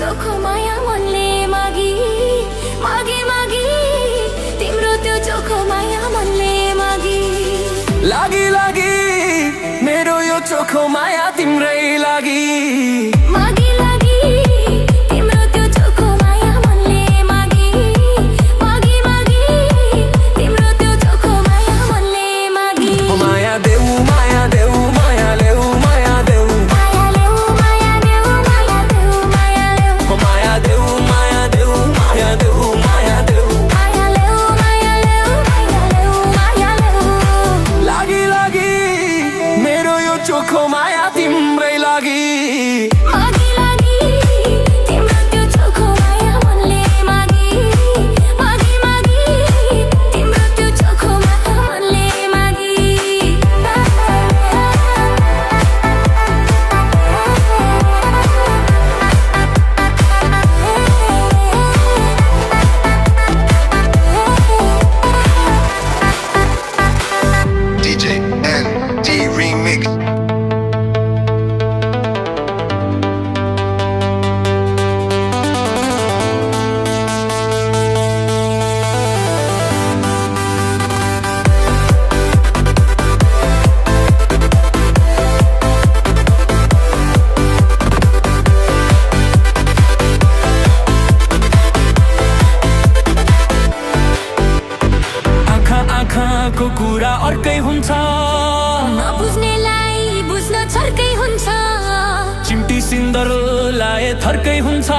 चोखो माया मनले मागी मागी मागी तिम्रो त्यो चोखो माया मनले मागी लागी लागी मेरो यो चोखो माया तिम्रै लागि मागी लागी तिम्रो त्यो चोखो माया मनले मागी मागी मागी तिम्रो त्यो चोखो माया मनले मागी माया देऊ माया देऊ माया लेऊ माया देऊ माया लेऊ माया देऊ माया देऊ माया लेऊ माया देऊ माया देऊ माया देऊ माया देऊ माया लेऊ माया लेऊ माया लेऊ माया लेऊ लागी लागी मेरो यो चोखो माया तिम्रै लागि मागी लागी तिम्रो त्यो चोखो माया मनले मागी मागी मागी तिम्रो त्यो चोखो माया मनले मागी DJ ND Remix. आँखाको कुरा अर्कै हुन्छ नबुझ्नेलाई बुझ्न छर्कै हुन्छ चिम्टी सिन्दर लाए थर्कै हुन्छ